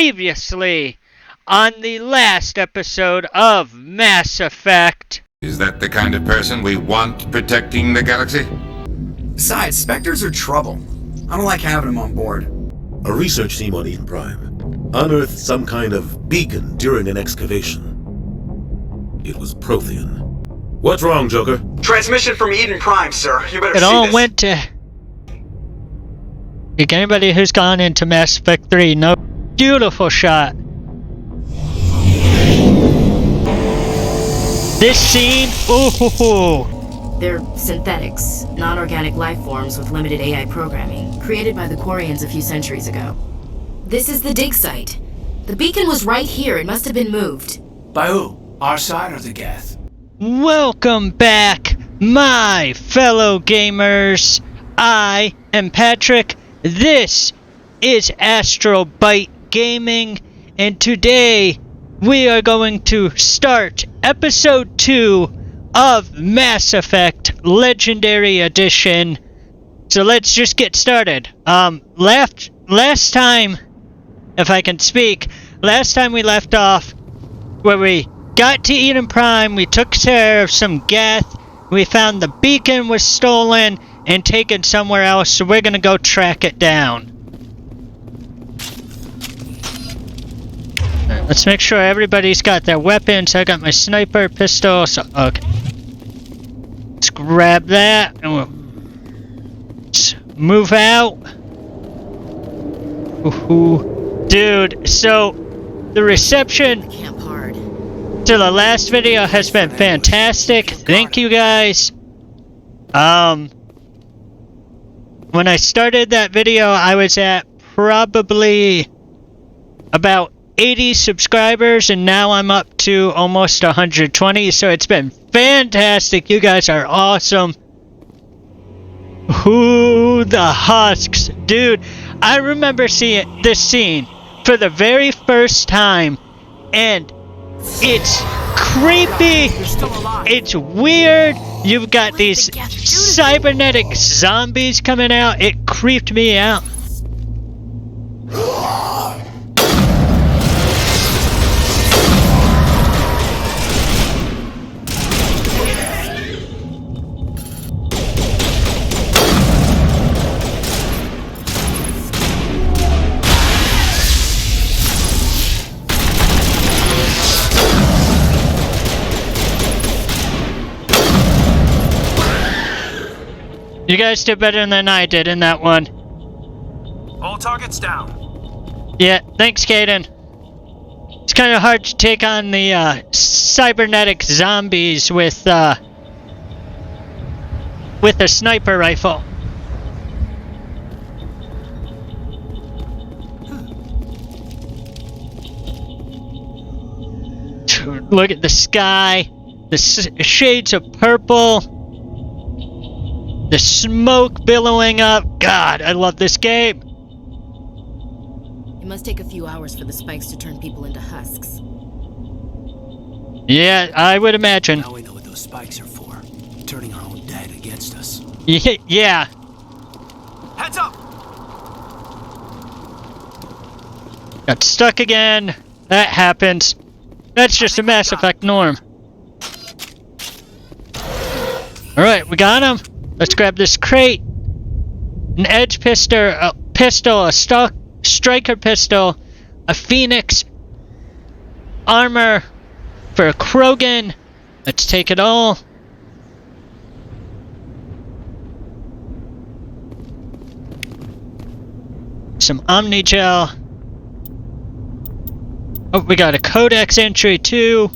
Previously, on the last episode of Mass Effect. Is that the kind of person we want protecting the galaxy? Besides, Spectres are trouble. I don't like having them on board. A research team on Eden Prime unearthed some kind of beacon during an excavation. It was Prothean. What's wrong, Joker? Transmission from Eden Prime, sir. You better It see all this. went to... Like anybody who's gone into Mass Effect 3, no beautiful shot. This scene, ooh. They're synthetics, non-organic life forms with limited AI programming, created by the Quarians a few centuries ago. This is the dig site. The beacon was right here. It must have been moved. By who? Our side or the Geth? Welcome back, my fellow gamers. I am Patrick. This is Astral Byte Gaming, and today we are going to start episode 2 of Mass Effect Legendary Edition. So let's just get started. Last time, if I can speak, last time we left off where we got to Eden Prime, we took care of some Geth, we found the beacon was stolen and taken somewhere else, so we're gonna go track it down. Let's make sure everybody's got their weapons. I got my sniper pistol, so okay. Let's grab that and we'll move out. Ooh, dude, so the reception Camp hard. to the last video has been fantastic. Thank you guys. When I started that video, I was at probably about 80 subscribers, and now I'm up to almost 120, so it's been fantastic. You guys are awesome. Ooh, the husks. Dude, I remember seeing this scene for the very first time, and it's creepy, it's weird. You've got these cybernetic zombies coming out. It creeped me out. You guys did better than I did in that one. All targets down. Yeah, thanks, Caden. It's kind of hard to take on the cybernetic zombies with a sniper rifle. Look at the sky, the shades of purple. The smoke billowing up. God, I love this game. It must take a few hours for the spikes to turn people into husks. Yeah, I would imagine. Now we know what those spikes are for. Turning our own dead against us. Yeah. Heads up! Got stuck again. That happens. That's just a Mass Effect norm. Alright, we got him. Let's grab this crate. An edge pistol, a striker pistol, a Phoenix, armor for a Krogan. Let's take it all. Some Omnigel. Oh, we got a Codex entry too.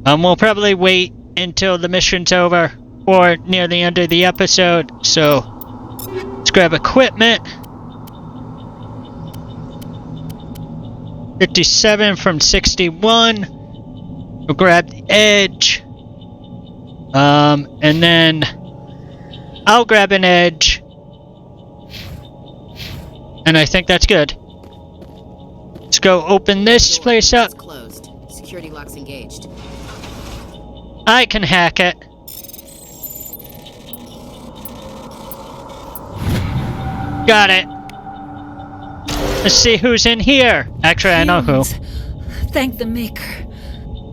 We'll probably wait until the mission's over or near the end of the episode, so let's grab equipment. 57 from 61. We'll grab the edge. And then I'll grab an edge. And I think that's good. Let's go open this place up. It's closed. Security locks engaged. I can hack it. Got it. Let's see who's in here. Actually, I know who. Humans. Thank the Maker.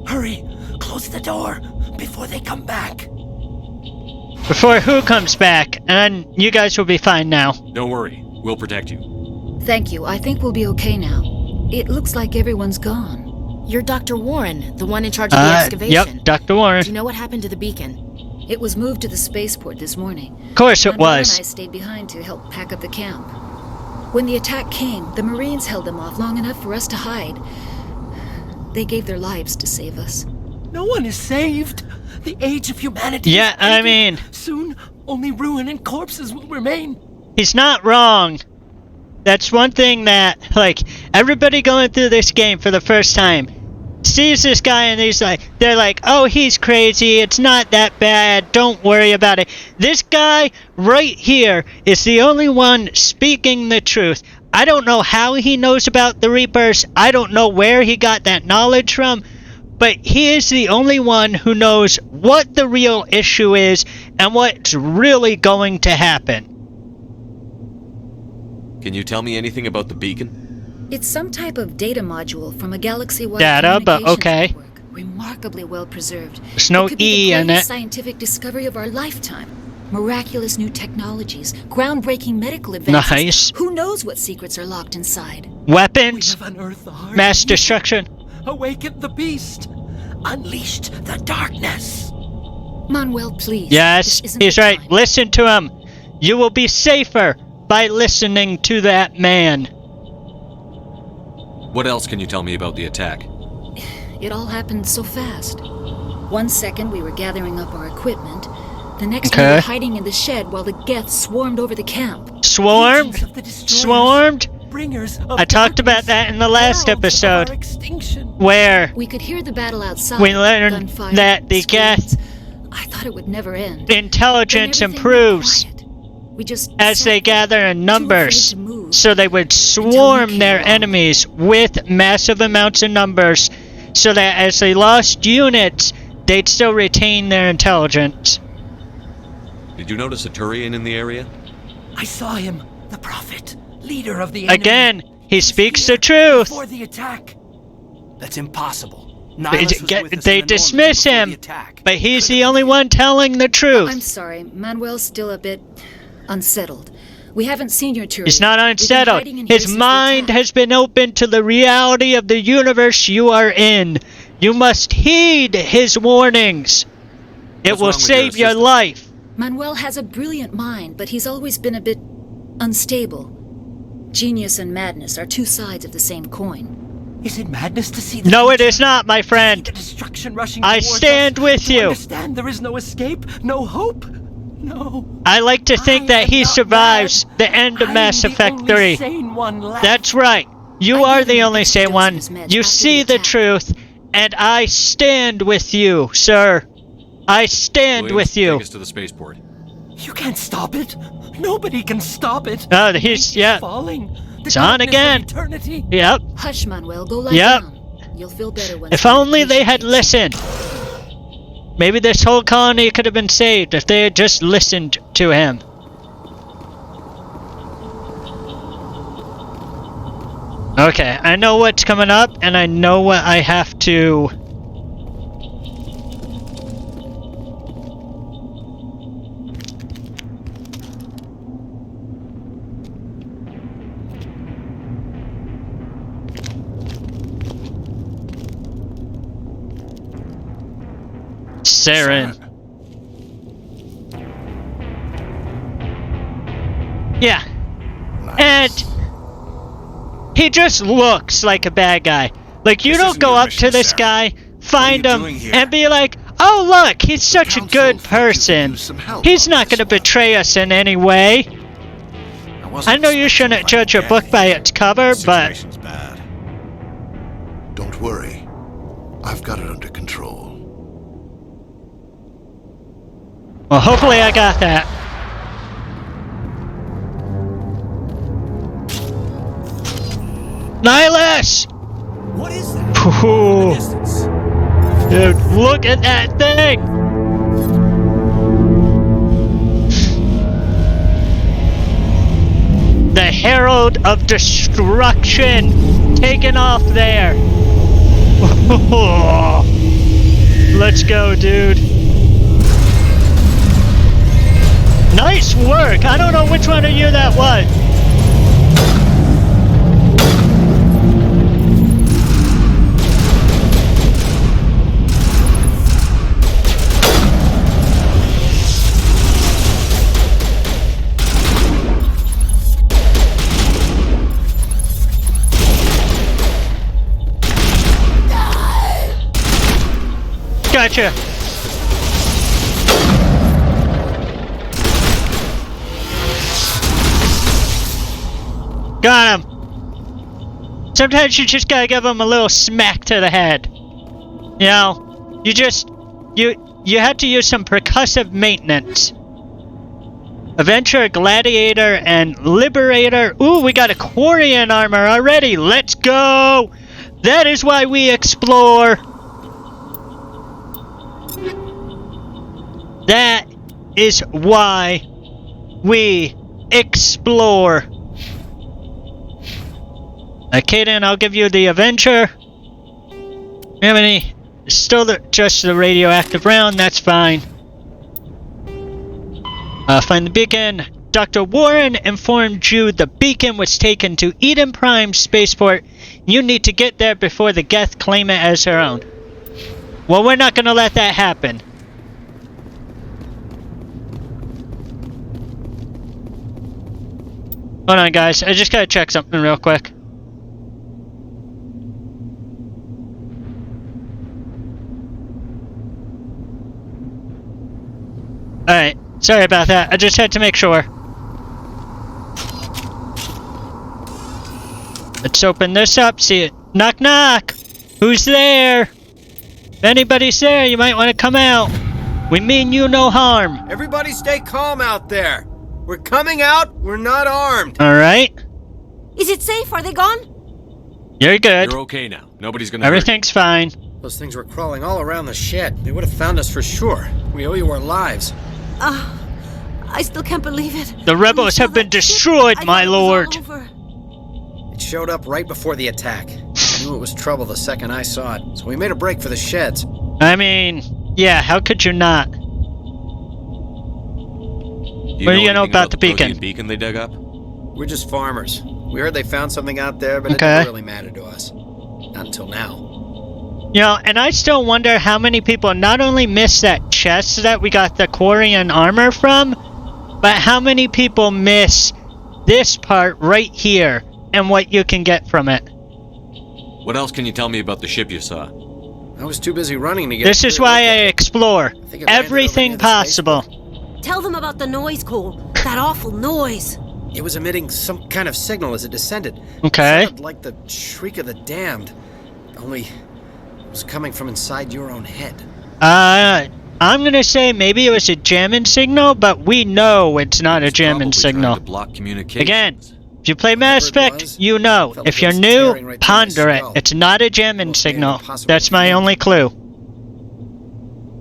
Hurry! Close the door before they come back. Before who comes back, and you guys will be fine now. Don't worry. We'll protect you. Thank you. I think we'll be okay now. It looks like everyone's gone. You're Dr. Warren, the one in charge of the excavation. Yep, Dr. Warren. Do you know what happened to the beacon? It was moved to the spaceport this morning. Of course it Manuel was. and I stayed behind to help pack up the camp. When the attack came, the Marines held them off long enough for us to hide. They gave their lives to save us. No one is saved. The age of humanity. Yeah, is I ending. mean, Soon, only ruin and corpses will remain. he's not wrong. That's one thing that, like, everybody going through this game for the first time sees this guy and they're like, oh, he's crazy, it's not that bad, don't worry about it. This guy right here is the only one speaking the truth. I don't know how he knows about the Reapers, I don't know where he got that knowledge from, but he is the only one who knows what the real issue is and what's really going to happen. Can you tell me anything about the beacon? It's some type of data module from a galaxy-wide Data, but communications okay. network, remarkably well preserved. There's no It could be E the in greatest it. scientific discovery of our lifetime. Miraculous new technologies, groundbreaking medical advances. Nice. Who knows what secrets are locked inside? We Weapons, have unearthed the heart. mass destruction. Awakened the beast. Unleashed the darkness. Manuel, please. Yes, this isn't he's the right. time. Listen to him. You will be safer by listening to that man. What else can you tell me about the attack? It all happened so fast. 1 second we were gathering up our equipment. The next we Okay. were hiding in the shed while the Geth swarmed over the camp. Swarmed? Agents of the destroyers, Swarmed? Bringers of I talked about darkness, that in the last heralds of episode. our extinction. Where We could hear the battle outside. we learned gunfire, that the screams. Geth I thought it would never end. intelligence Then everything improves went quiet. We just as sat they there, gather in too numbers, afraid to move. so they would Until you swarm came their along. enemies with massive amounts of numbers, so that as they lost units, they'd still retain their intelligence. Did you notice a Turian in the area? I saw him, the prophet, leader of the enemy. Again, he Was speaks here the truth. Before the attack. That's impossible. They, Nihlus was with us they in the Normandy dismiss before him, the attack. but he's the only one telling the I'm truth. sorry, Manuel's still a bit unsettled. We haven't seen your tour. He's yet. not We've been unsettled. hiding in here His since the mind attack. has been open to the reality of the universe you are in. You must heed his warnings. It What's will wrong with save your your assistant? life. Manuel has a brilliant mind, but he's always been a bit unstable. Genius and madness are two sides of the same coin. Is it madness to see the No, it future? is not, my See friend. the destruction rushing I towards stand us? with To you. Understand there is no escape, no hope. No. I like to think I that am he not survives mad. the end of I am Mass the Effect only 3. sane one left. That's right. You I are gave him the a only big sane dose one. of his meds You after see the the attack. truth, and I stand with you, sir. I stand Williams, with you. Take us to the spaceport. You can't stop it. Nobody can stop it. Oh, The he's- peak is yeah. falling. The It's on darkness of again. Eternity. Yep. Hush, Manuel, go lie Yep. down. You'll feel better when If the only they medication had kicks in. listened. Maybe this whole colony could have been saved if they had just listened to him. Okay, I know what's coming up, and I know what I have to... Saren. Yeah. And he just looks like a bad guy. Like, you This don't isn't go your up mission, to this Sarah. guy, find you him, doing here? and be like, oh look, he's such a Council good thought you could person. use some help He's on not this going to one." betray us in any way. I know you shouldn't judge a book by its cover, but Situation's bad. Don't worry. I've got it under control. well, hopefully I got that. Nihlus! What is that? Ooh, Distance. dude, look at that thing! The Herald field of destruction taking off there. Let's go, dude. Nice work. I don't know which one of you that was. Gotcha. Got him. Sometimes you just gotta give him a little smack to the head. You know, you have to use some percussive maintenance. Adventurer, Gladiator, and Liberator. Ooh, we got a Quarian armor already. Let's go. That is why we explore. That is why we explore. Okay, then I'll give you the Avenger. We have any? Still just the radioactive round. That's fine. Find the beacon. Dr. Warren informed you the beacon was taken to Eden Prime Spaceport. You need to get there before the Geth claim it as their own. Well, we're not gonna let that happen. Hold on, guys. I just gotta check something real quick. Alright. Sorry about that. I just had to make sure. Let's open this up. See it. Knock, knock. Who's there? If anybody's there, you might want to come out. We mean you no harm. Everybody stay calm out there. We're coming out. We're not armed. Alright. Is it safe? Are they gone? You're good. You're okay now. Nobody's gonna Everything's fine. Those things were crawling all around the shed. They would have found us for sure. We owe you our lives. I still can't believe it. The rebels have been destroyed, my lord. It showed up right before the attack. I knew it was trouble the second I saw it, so we made a break for the sheds. I mean, yeah, how could you not? What do you know about the beacon? Beacon they dug up? We're just farmers. We heard they found something out there, but it didn't really matter to us. Not until now. You know, and I still wonder how many people not only miss that chest that we got the Quarian armor from, but how many people miss this part right here and what you can get from it. What else can you tell me about the ship you saw? I was too busy running to get. This is why I explore everything possible. Tell them about the noise, Cole. That awful noise. It was emitting some kind of signal as it descended. Okay. It sounded like the shriek of the damned. Only it was coming from inside your own head. I'm gonna say maybe it was a jamming signal, but we know it's not a jamming signal. To block communications. Again, if you play Mass Effect, you know. If you're new, ponder it. It's not a jamming signal. That's my only clue.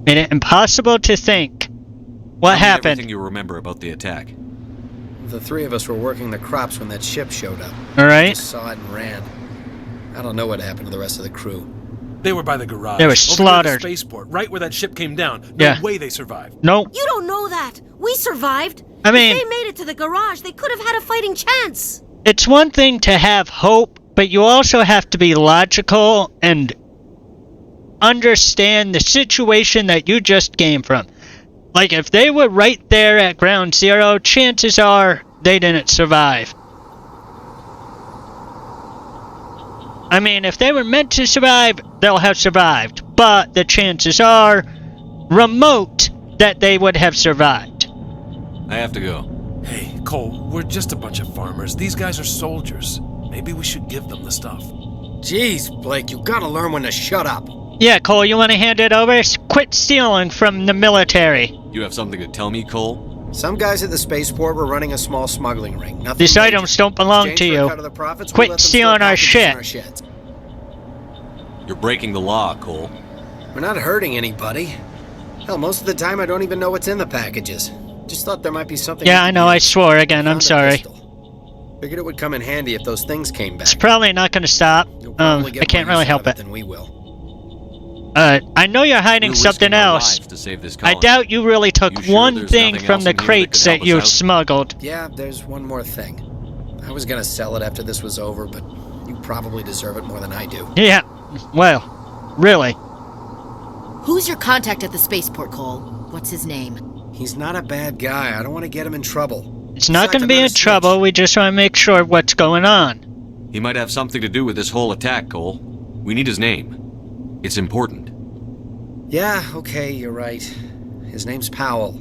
Made it impossible to think. What happened? Everything you remember about the attack. The three of us were working the crops when that ship showed up. All right. We just saw it and ran. I don't know what happened to the rest of the crew. They were by the garage. They were slaughtered. Over near the spaceport, right where that ship came down. No way they survived. Nope. You don't know that. We survived. I mean, if they made it to the garage, they could have had a fighting chance. It's one thing to have hope, but you also have to be logical and understand the situation that you just came from. Like, if they were right there at ground zero, chances are they didn't survive. I mean, if they were meant to survive, they'll have survived. But the chances are remote that they would have survived. I have to go. Hey, Cole, we're just a bunch of farmers. These guys are soldiers. Maybe we should give them the stuff. Jeez, Blake, you gotta learn when to shut up. Yeah, Cole, you want to hand it over? Quit stealing from the military. You have something to tell me, Cole? Some guys at the spaceport were running a small smuggling ring. Nothing These major. items don't belong to you. Quit stealing our shit. You're breaking the law, Cole. We're not hurting anybody. Hell, most of the time I don't even know what's in the packages. Just thought there might be something. Yeah, I know, I swore again, I'm sorry. Figured it would come in handy if those things came back. It's probably not going to stop. You'll probably get I can't more really use help out of it. than we will. I know you're hiding We're something risking our else. lives to save this I colony. doubt you really took You sure one there's thing nothing from else the in here that crates could that help us you out? smuggled. Yeah, there's one more thing. I was gonna sell it after this was over, but you probably deserve it more than I do. Yeah, well, really. Who's your contact at the spaceport, Cole? What's his name? He's not a bad guy. I don't want to get him in trouble. It's not Besides, going to I'm be not a in trouble. snitch. We just want to make sure what's going on. He might have something to do with this whole attack, Cole. We need his name. It's important. Yeah, okay, you're right. His name's Powell.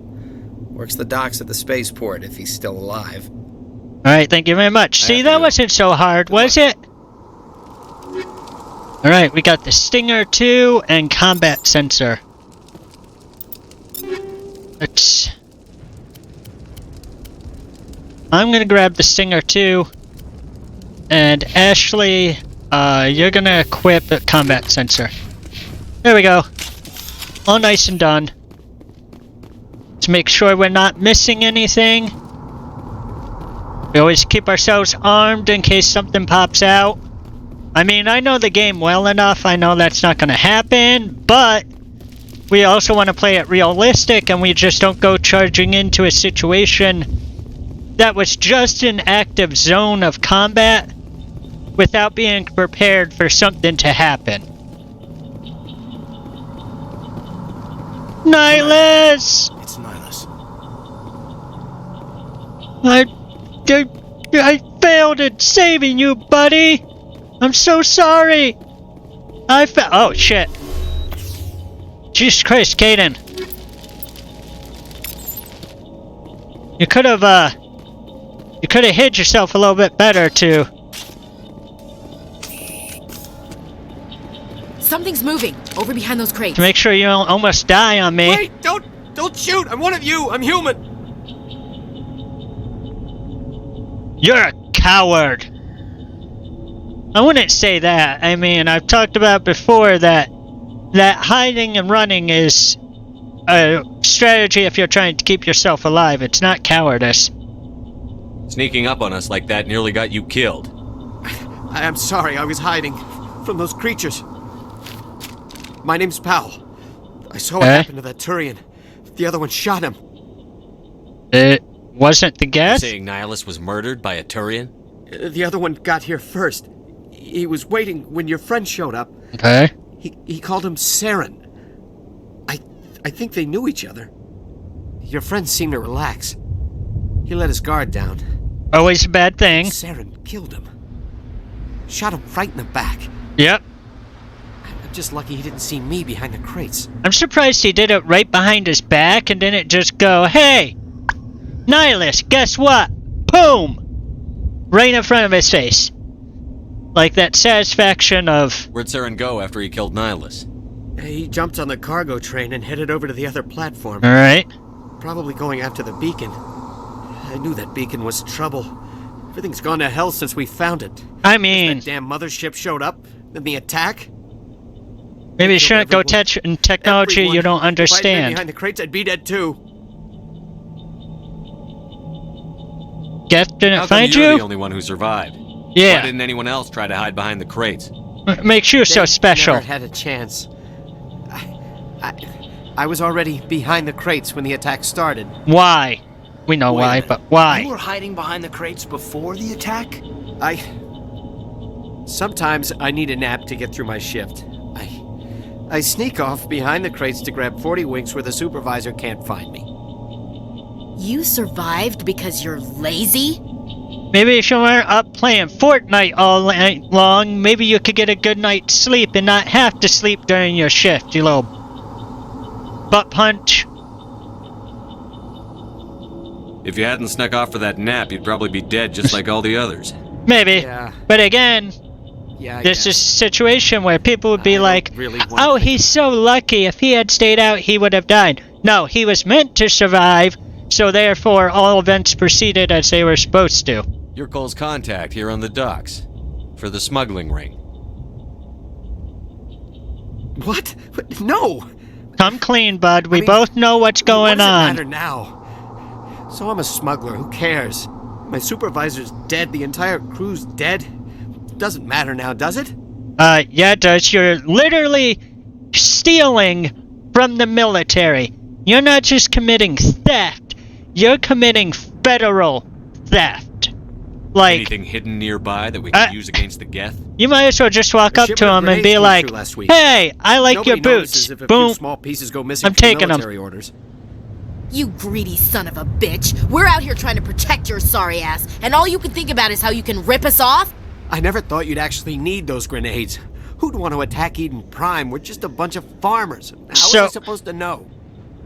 Works the docks at the spaceport if he's still alive. All right, thank you very much. I See, have to that go. wasn't so hard, was it? All right, we got the Stinger 2 and combat sensor. I'm gonna grab the Stinger 2, and Ashley, you're gonna equip the combat sensor. There we go. All nice and done. To make sure we're not missing anything. We always keep ourselves armed in case something pops out. I mean, I know the game well enough. I know that's not gonna happen, but we also want to play it realistic, and we just don't go charging into a situation that was just an active zone of combat without being prepared for something to happen. Nihlus! It's Nihlus. I failed at saving you, buddy! I'm so sorry! Oh, shit. Jesus Christ, Caden. You could have hid yourself a little bit better, too. Something's moving over behind those crates. To make sure you don't almost die on me. Wait! Don't shoot! I'm one of you! I'm human! You're a coward! I wouldn't say that. I mean, I've talked about before that hiding and running is a strategy if you're trying to keep yourself alive. It's not cowardice. Sneaking up on us like that nearly got you killed. I'm sorry, I was hiding from those creatures. My name's Powell. I saw what happened to that Turian. The other one shot him. It wasn't the You're guess? saying Nihlus was murdered by a Turian? The other one got here first. He was waiting when your friend showed up. Okay. He called him Saren. I think they knew each other. Your friend seemed to relax. He let his guard down. Always a bad thing. Saren killed him. Shot him right in the back. Yep. I'm just lucky he didn't see me behind the crates. I'm surprised he did it right behind his back and didn't just go, "Hey, Nihlus, guess what?" Boom! Right in front of his face. Like that satisfaction of... Where'd Saren go after he killed Nihlus? He jumped on the cargo train and headed over to the other platform. Alright. Probably going after the beacon. I knew that beacon was trouble. Everything's gone to hell since we found it. I mean... That damn mothership showed up, then the attack. Maybe you shouldn't go touch in technology you don't If I'd been understand. behind the crates, I'd be dead too. Geth didn't How come find you're you? the only one who survived? Why Yeah. didn't anyone else try to hide behind the crates? Makes you so They special. Never had a chance. I was already behind the crates when the attack started. Why? We know Wait a why, minute. but why? You were hiding behind the crates before the attack? Sometimes I need a nap to get through my shift. I sneak off behind the crates to grab 40 winks where the supervisor can't find me. You survived because you're lazy? Maybe if you weren't up playing Fortnite all night long, maybe you could get a good night's sleep and not have to sleep during your shift, you little butt punch. If you hadn't snuck off for that nap, you'd probably be dead just like all the others. Maybe. Yeah. But again, Yeah, I this guess. is a situation where people would be I don't like, really want "Oh, to think he's so lucky. If he had stayed out, he would have died." No, he was meant to survive, so therefore all events proceeded as they were supposed to. You're Cole's contact here on the docks. For the smuggling ring. What? No! Come clean, bud. We mean, both know what's What going does it on. matter now? So I'm a smuggler. Who cares? My supervisor's dead. The entire crew's dead. Doesn't matter now, does it? Yeah, it does. You're literally stealing from the military. You're not just committing theft. You're committing federal theft. Like, anything hidden nearby that we can use against the Geth? You might as well just walk up to him and be like, "Hey, I like your boots." If a Boom. few small pieces go missing I'm from taking military them. orders. You greedy son of a bitch. We're out here trying to protect your sorry ass, and all you can think about is how you can rip us off? I never thought you'd actually need those grenades. Who'd want to attack Eden Prime? We're just a bunch of farmers. How was I supposed to know?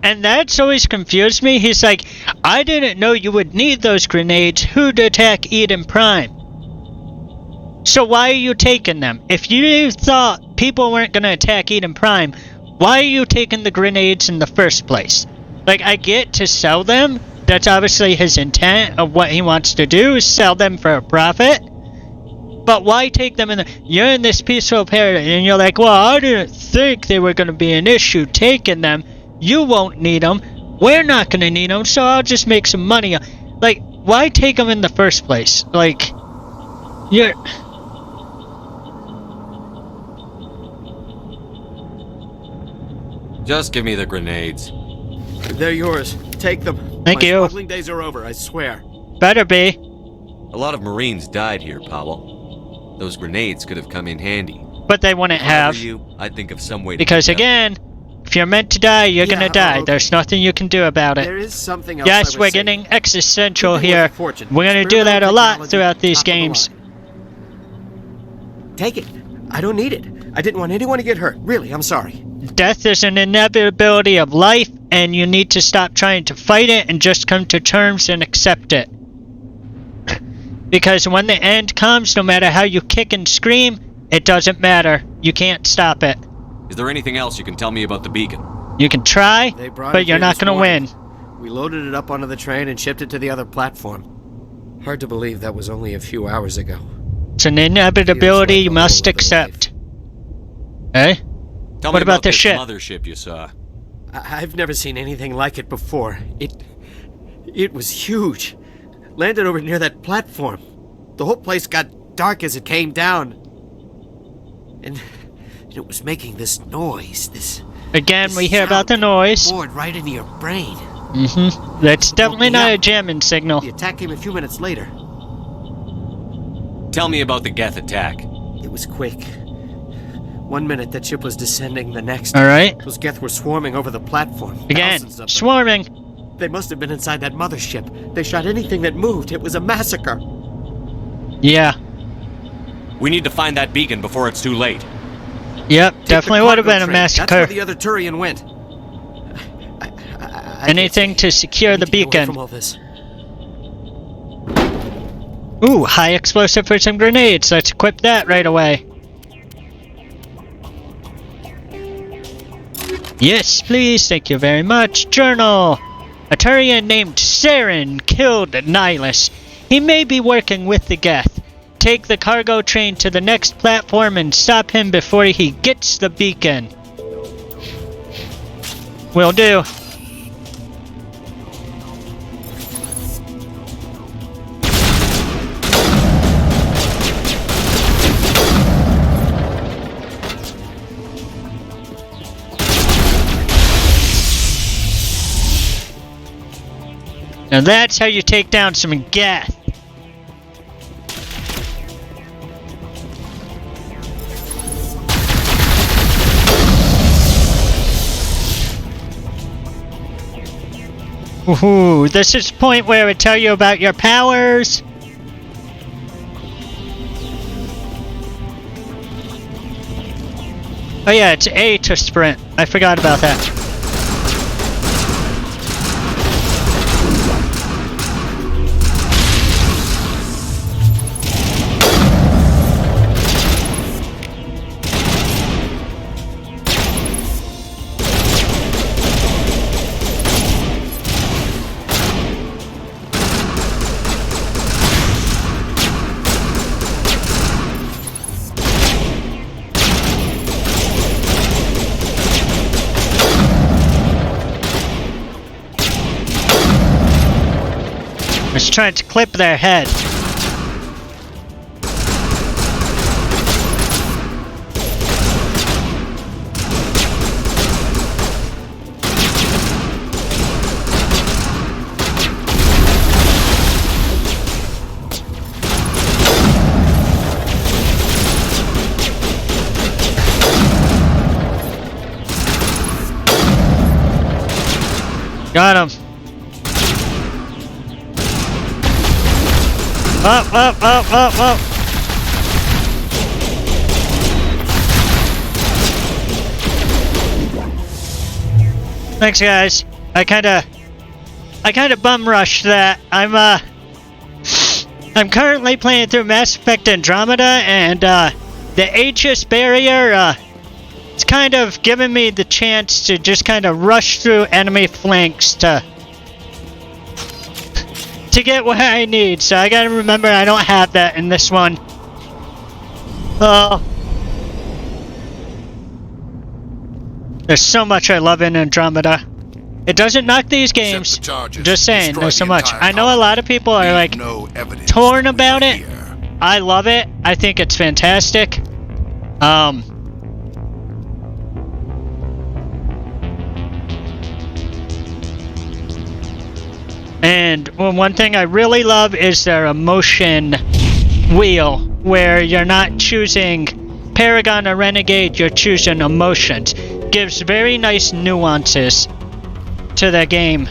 And that's always confused me. He's like, I didn't know you would need those grenades. Who'd attack Eden Prime? So why are you taking them? If you thought people weren't going to attack Eden Prime, why are you taking the grenades in the first place? Like, I get to sell them. That's obviously his intent of what he wants to do, is sell them for a profit. But why take them in the... You're in this peaceful paradise, and you're like, well, I didn't think they were going to be an issue taking them. You won't need them. We're not going to need them, so I'll just make some money. Like, why take them in the first place? Like, you're... Just give me the grenades. They're yours. Take them. Thank My you. smuggling days are over, I swear. Better be. A lot of Marines died here, Powell. Those grenades could have come in handy. But they wouldn't If I were have. you, I'd think of some way to Because pick it up. again, if you're meant to die, you're gonna die. okay. There's nothing you can do about it. There is something else I Yes, would we're say. getting existential Something worth here. a fortune. We're gonna do that a Experimental lot technology, throughout these top of the games. line. Take it. I don't need it. I didn't want anyone to get hurt. Really, I'm sorry. Death is an inevitability of life, and you need to stop trying to fight it and just come to terms and accept it. Because when the end comes, no matter how you kick and scream, it doesn't matter. You can't stop it. Is there anything else you can tell me about the beacon? You can try, They brought but it you're here not this gonna morning. win. We loaded it up onto the train and shipped it to the other platform. Hard to believe that was only a few hours ago. It's an inevitability you must accept. Eh? Tell What me about the this ship? mothership you saw. I've never seen anything like it before. It was huge. Landed over near that platform. The whole place got dark as it came down. And it was making this noise, this Again, we hear sound about the noise. bored right into your brain. Mm-hmm. That's definitely not a jamming signal. The attack came a few minutes later. Tell me about the Geth attack. It was quick. 1 minute that ship was descending, the next. Alright. Those Geth were swarming over the platform. Again, Thousands of them. swarming. They must have been inside that mothership. They shot anything that moved. It was a massacre. Yeah. We need to find that beacon before it's too late. Yep, Take definitely the would have cargo been a train. That's massacre. where the other Turian went. I Anything to secure the need to get away beacon. from all this. Ooh, high explosive for some grenades. Let's equip that right away. Yes, please. Thank you very much. Journal. A Turian named Saren killed Nihlus. He may be working with the Geth. Take the cargo train to the next platform and stop him before he gets the beacon. Will do. Now that's how you take down some Geth. Woohoo, this is the point where I would tell you about your powers. Oh yeah, it's A to sprint. I forgot about that. It's trying to clip their head. Got him. Up. Thanks, guys. I kinda bum rushed that. I'm currently playing through Mass Effect Andromeda, and the Aegis barrier, it's kind of giving me the chance to just kind of rush through enemy flanks to get what I need. So I gotta remember I don't have that in this one. Oh. There's so much I love in Andromeda. It doesn't knock these games. Just saying, there's so much. I know a lot of people are like torn about it. I love it. I think it's fantastic. And one thing I really love is their emotion wheel, where you're not choosing Paragon or Renegade, you're choosing emotions. Gives very nice nuances to the game.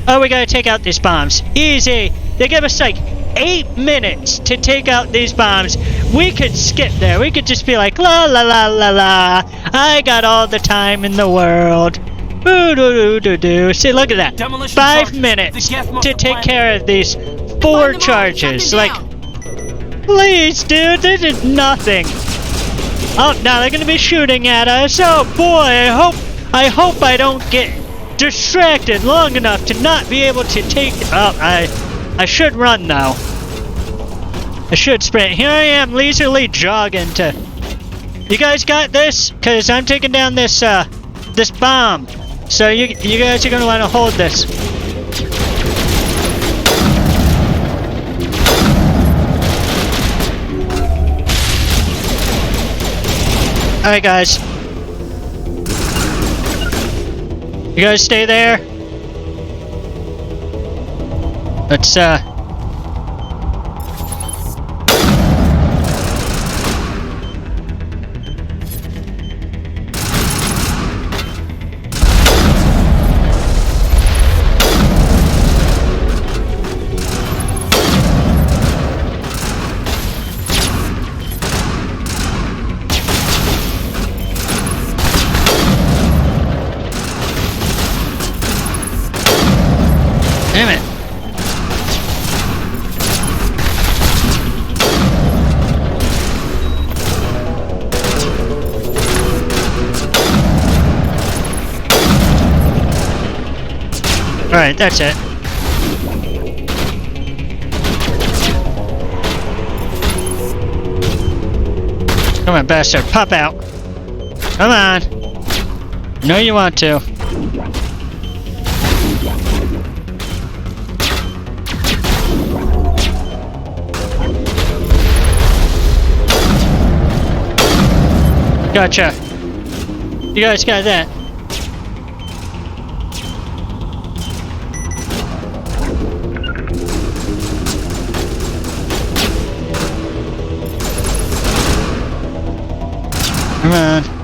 Oh, we gotta take out these bombs. Easy! They give us like 8 minutes to take out these bombs. We could skip there. We could just be like, la la la la la. I got all the time in the world. See, look at that. 5 minutes to take care of these 4 charges. Like, please, dude, this is nothing. Oh, now they're gonna be shooting at us. Oh boy, I hope I don't get distracted long enough to not be able to take. Oh, I should run though. I should sprint. Here I am, leisurely jogging to. You guys got this? Cause I'm taking down this this bomb. So you guys are gonna want to hold this. All right, guys. You guys stay there. Let's damn it. Alright, that's it. Come on, bastard. Pop out. Come on. No, you want to. Gotcha. You guys got that. Come on.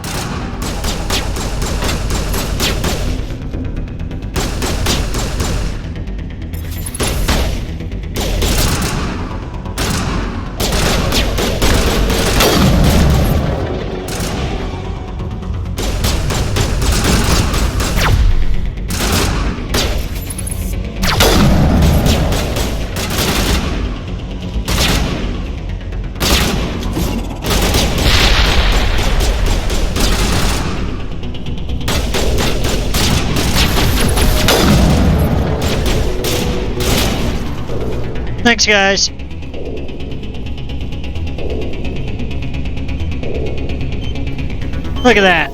Thanks, guys. Look at that.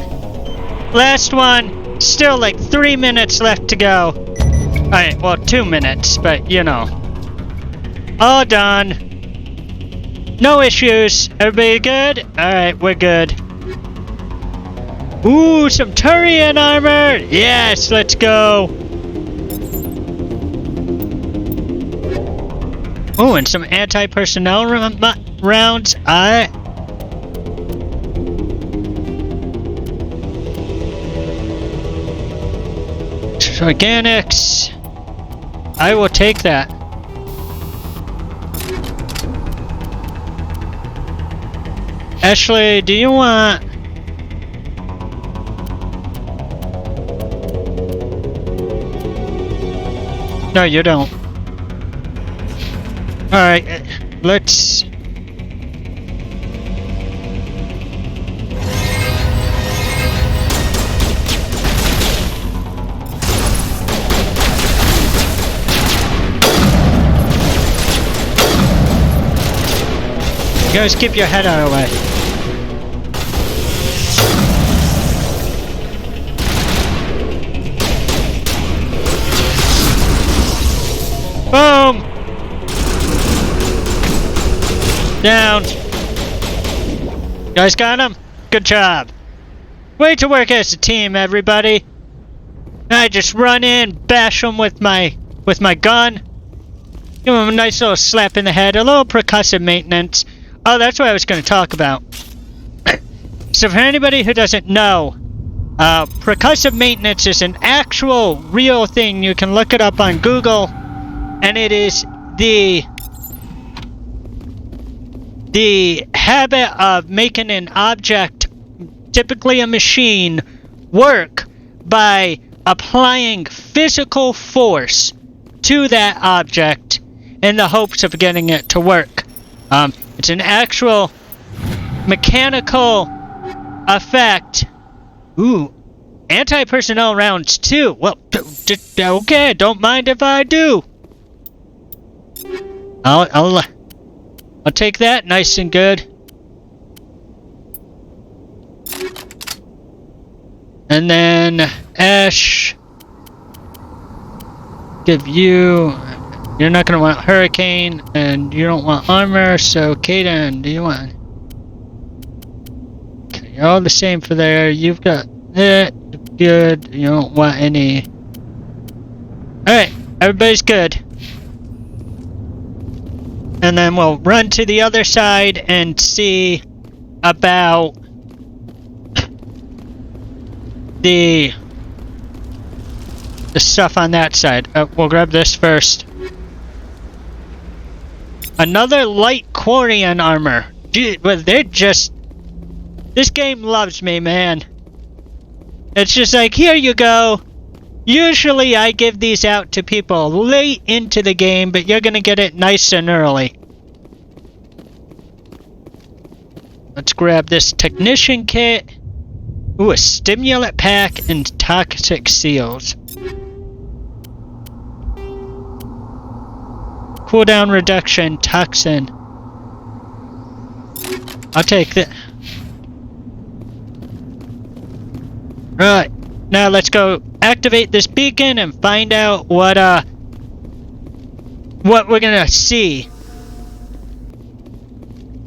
Last one. Still like 3 minutes left to go. Alright, well, 2 minutes, but you know. All done. No issues. Everybody good? Alright, we're good. Ooh, some Turian armor! Yes, let's go! Ooh, and some anti-personnel rounds. Organics. I will take that. Ashley, do you want... No, you don't. Alright, let's... You guys keep your head out of the way. Boom! Down. You guys got him? Good job. Way to work as a team, everybody. I just run in, bash them with my gun. Give them a nice little slap in the head, a little percussive maintenance. Oh, that's what I was going to talk about. So for anybody who doesn't know, percussive maintenance is an actual real thing. You can look it up on Google, and it is the habit of making an object, typically a machine, work by applying physical force to that object in the hopes of getting it to work. It's an actual mechanical effect. Ooh, anti-personnel rounds too. Well, okay, don't mind if I do. I'll take that, nice and good. And then Ash, give you. You're not gonna want Hurricane, and you don't want armor. So Kaden, do you want? Okay, you're all the same for there. You've got it. Good. You don't want any. All right, everybody's good. And then we'll run to the other side and see about the stuff on that side. We'll grab this first. Another light Quarian armor. Gee, but they're just... This game loves me, man. It's just like, here you go. Usually I give these out to people late into the game, but you're gonna get it nice and early. Let's grab this technician kit. Ooh, a stimulant pack and toxic seals. Cooldown reduction, toxin. I'll take that. Right, now let's go activate this beacon and find out what we're gonna see.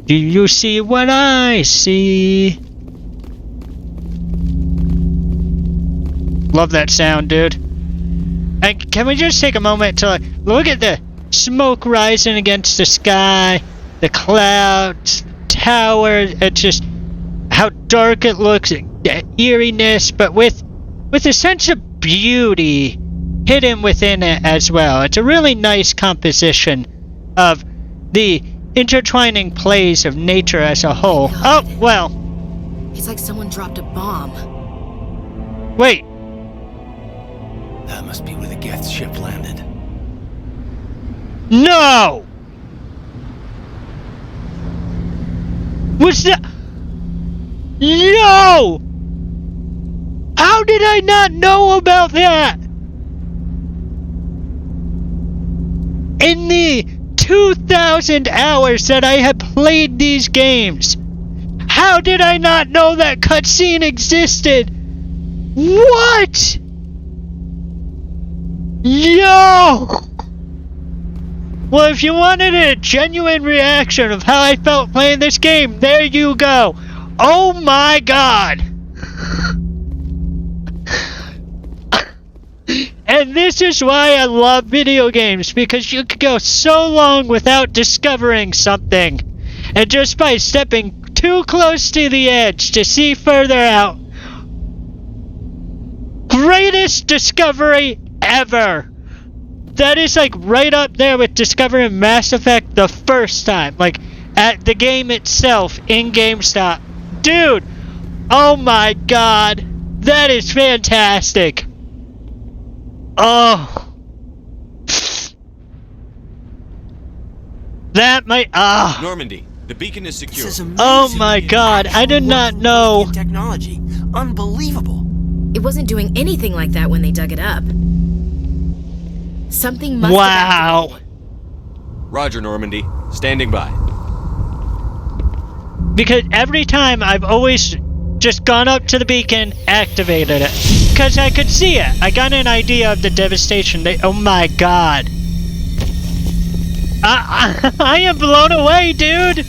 Do you see what I see? Love that sound, dude. And can we just take a moment to look at the smoke rising against the sky, the clouds, tower, it's just how dark it looks, eeriness, but with a sense of beauty hidden within it as well. It's a really nice composition of the intertwining plays of nature as a whole. God. Oh, well. It's like someone dropped a bomb. Wait. That must be where the Geth ship landed. No! What's that? No! How did I not know about that? In the 2,000 hours that I have played these games, how did I not know that cutscene existed? What? Yo! Well, if you wanted a genuine reaction of how I felt playing this game, there you go. Oh my god! And this is why I love video games, because you could go so long without discovering something. And just by stepping too close to the edge to see further out. Greatest discovery ever! That is like right up there with discovering Mass Effect the first time. Like, at the game itself, in GameStop. Dude! Oh my god! That is fantastic! Oh! That might... Ah! Normandy, the beacon is secure. Oh my god, I did not know. Technology. Unbelievable. It wasn't doing anything like that when they dug it up. Something must have Wow. activated. Roger, Normandy. Standing by. Because every time I've always just gone up to the beacon, activated it. Because I could see it. I got an idea of the devastation. Oh my god. I am blown away, dude.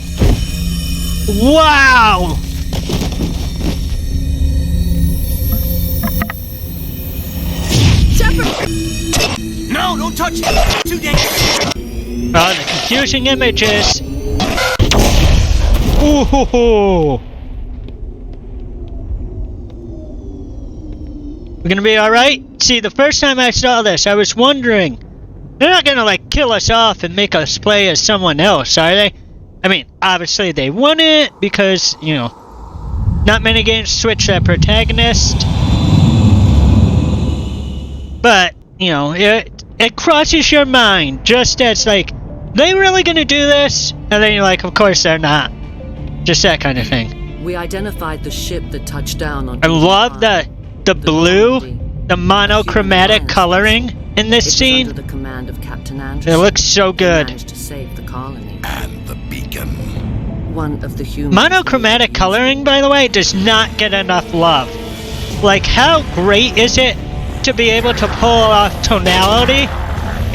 Wow. No, don't touch it! Too dangerous! Oh, the confusing images. Ooh. We're gonna be alright? See, the first time I saw this, I was wondering, they're not gonna, like, kill us off and make us play as someone else, are they? I mean, obviously they wouldn't, because, you know, not many games switch that protagonist. But, you know, it crosses your mind just as, like, they really gonna do this? And then you're like, of course they're not. Just that kind of thing. We identified the ship that touched down on... I love the blue, the monochromatic coloring in this scene. Under the command of Captain Anderson. It looks so good. They managed to save the colony. And the beacon. One of the humans... Monochromatic coloring, by the way, does not get enough love. Like, how great is it to be able to pull off tonality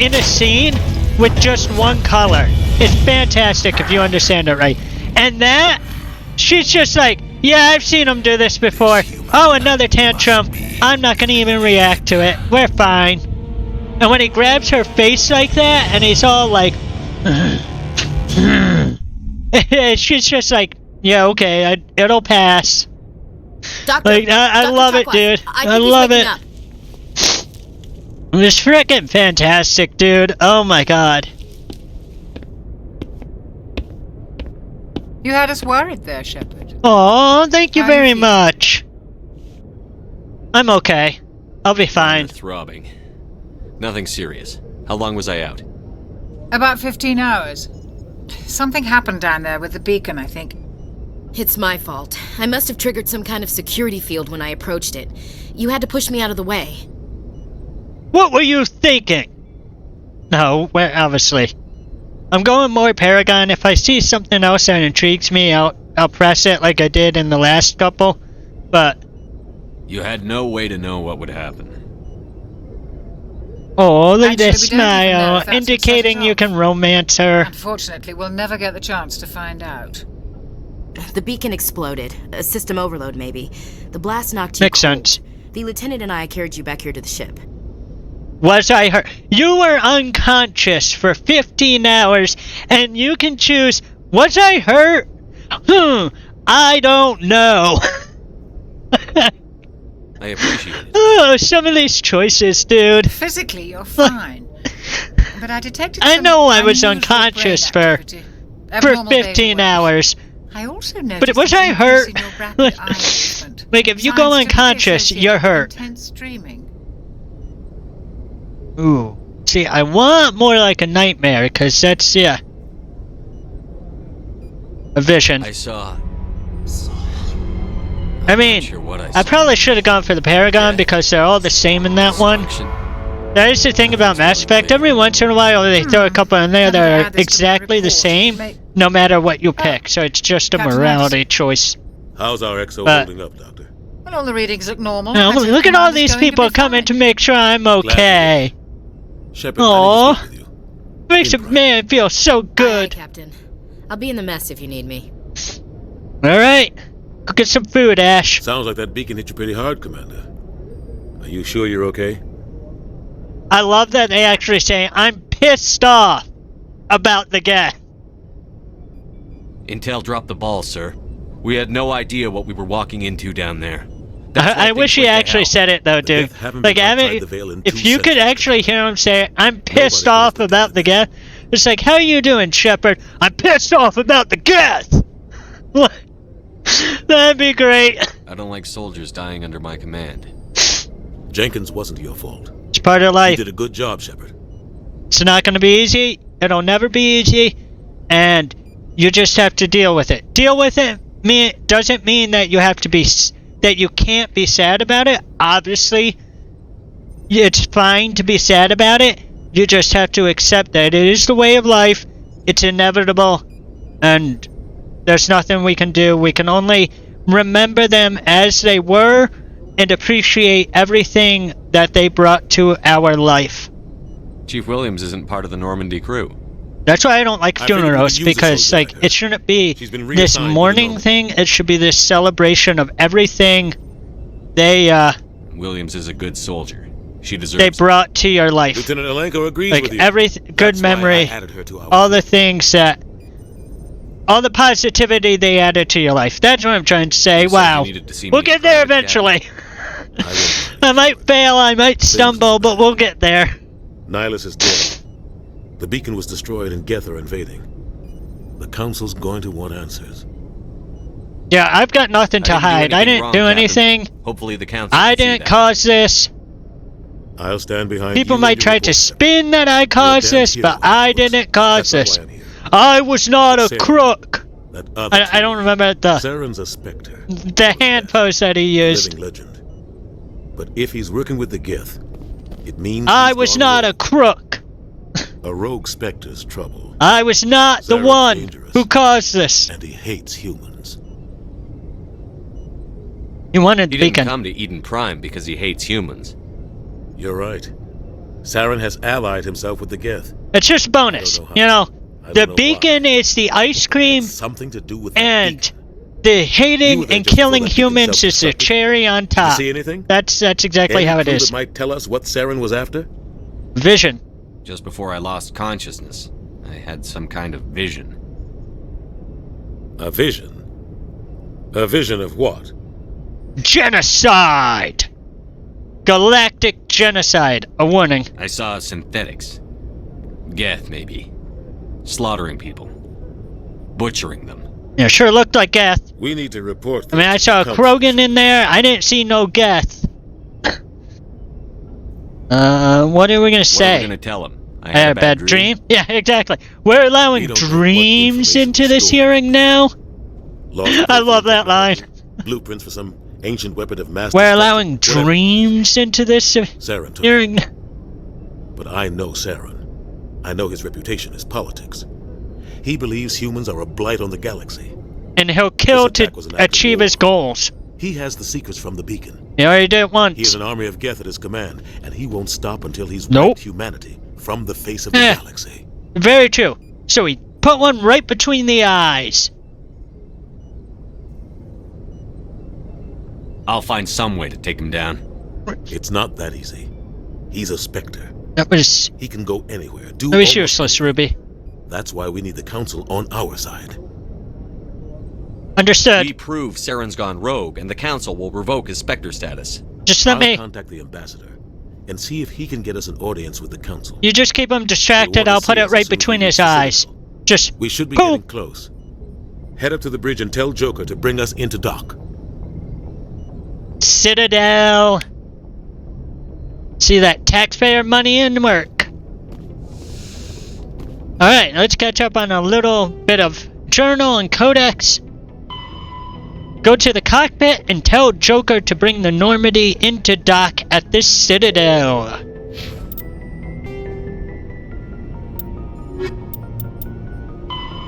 in a scene with just one color? It's fantastic if you understand it right. And that, she's just like, yeah, I've seen him do this before. Oh, another tantrum. I'm not gonna even react to it. We're fine. And when he grabs her face like that, and he's all like, she's just like, yeah, okay, it'll pass. Doctor, Like, I Dr. love it, Turquoise, dude. I I think he's love waking it. up. It's freaking fantastic, dude. Oh my god. You had us worried there, Shepard. Oh, thank you How are you very feeling? much. I'm okay. I'll be fine. Throbbing. Nothing serious. How long was I out? About 15 hours. Something happened down there with the beacon, I think. It's my fault. I must have triggered some kind of security field when I approached it. You had to push me out of the way. What were you thinking? No, well, obviously. I'm going more Paragon. If I see something else that intrigues me, I'll press it like I did in the last couple. But You had no way to know what would happen. oh, look at Actually, this we don't even know smile, if that's what indicating set it you off. can romance her. Unfortunately, we'll never get the chance to find out. The beacon exploded. A system overload, maybe. The blast knocked you Makes cold. sense. The lieutenant and I carried you back here to the ship. Was I hurt? You were unconscious for 15 hours, and you can choose, was I hurt? I don't know. I appreciate it. Oh, some of these choices, dude. Physically, you're fine. But I detected I some know I was unusual unconscious brain for activity. Abnormal 15 daily hours. I also noticed But was an I increase hurt? in your rapid eye movement. Like, if you go Scientifically unconscious, associated you're with hurt. Intense dreaming. Ooh. See, I want more like a nightmare, because that's, yeah. A vision. I saw... I mean, sure what I I saw. probably should have gone for the Paragon, because they're all the same in that one. That is the thing about Mass Effect. Every once in a while, they throw a couple in there that are exactly the same, no matter what you pick. So it's just a Captain morality choice. How's our EXO But- holding up, Doctor? Well, all the readings look normal. Now, Active look at all command is these going to people be coming fine. to make sure I'm to hear. okay. Shepard, Aww. I need to speak with you. Makes a man feel so Aye, good. Captain. I'll be in the mess if you need me. Alright. Go get some food, Ash. Sounds like that beacon hit you pretty hard, Commander. Are you sure you're okay? I love that they actually say, I'm pissed off about the guy. Intel dropped the ball, sir. We had no idea what we were walking into down there. I wish he actually said it though, dude. Like, if you could actually hear him say, I'm pissed off about the gas. It's like, how are you doing, Shepard? I'm pissed off about the gas! That'd be great. I don't like soldiers dying under my command. Jenkins wasn't your fault. It's part of life. You did a good job, Shepard. It's not going to be easy. It'll never be easy. And you just have to deal with it. Deal with it doesn't mean that you have to be... that you can't be sad about it. Obviously, it's fine to be sad about it. You just have to accept that it is the way of life. It's inevitable. And there's nothing we can do. We can only remember them as they were and appreciate everything that they brought to our life. Chief Williams isn't part of the Normandy crew. That's why I don't like funerals, because like it shouldn't be this mourning thing. It should be this celebration of everything they Williams is a good soldier. She deserves they brought to your life. Lieutenant Alenko agrees like with you. Every good memory, all the things that, all the positivity they added to your life. That's what I'm trying to say. Wow, we'll get there eventually. I might fail, I might stumble, but we'll get there. Nihlus is dead. The beacon was destroyed and Geth are invading. The Council's going to want answers. Yeah, I've got nothing to hide. I didn't do anything. Hopefully the Council I didn't cause this. I'll stand behind People might try to spin that I caused this, but I didn't cause this. I was not a crook. I don't remember Saren's a Spectre. The hand pose that he used. Living legend. But if he's working with the Geth, it means I was not a crook. A rogue Spectre's trouble. I was not the one who caused this. And he hates humans. He wanted the beacon. He beacon. didn't come to Eden Prime because he hates humans. You're right. Saren has allied himself with the Geth. It's just bonus, you know. The beacon is the ice cream, something to do with and the hating and killing humans is the cherry on top. Did you see anything? That's exactly how it is. That might tell us what Saren was after? Vision. Just before I lost consciousness, I had some kind of vision. A vision? A vision of what? Genocide! Galactic genocide. A warning. I saw synthetics. Geth, maybe. Slaughtering people. Butchering them. Yeah, sure looked like Geth. We need to report. I mean, I saw a Krogan in there. I didn't see no Geth. What are we gonna say? What are we gonna tell him? I had a bad dream? Yeah, exactly. We're allowing dreams into this hearing now? I love that line. Blueprints for some ancient weapon of mass We're allowing dreams into this hearing. But I know Saren. I know his reputation is politics. He believes humans are a blight on the galaxy. And he'll kill to achieve his goals. He has the secrets from the beacon. He already did it once. He has an army of Geth at his command, and he won't stop until he's wiped humanity from the face of the galaxy. Very true. So he put one right between the eyes. I'll find some way to take him down. It's not that easy. He's a Spectre. He can go anywhere. That was useless, Ruby. That's why we need the Council on our side. Understood. We prove Saren's gone rogue, and the Council will revoke his Spectre status. Just let me contact the ambassador and see if he can get us an audience with the Council. You just keep him distracted. I'll put it right between his eyes. Just we should be getting close. Head up to the bridge and tell Joker to bring us into dock. Citadel. See that taxpayer money in work. Alright, let's catch up on a little bit of journal and codex. Go to the cockpit and tell Joker to bring the Normandy into dock at this Citadel.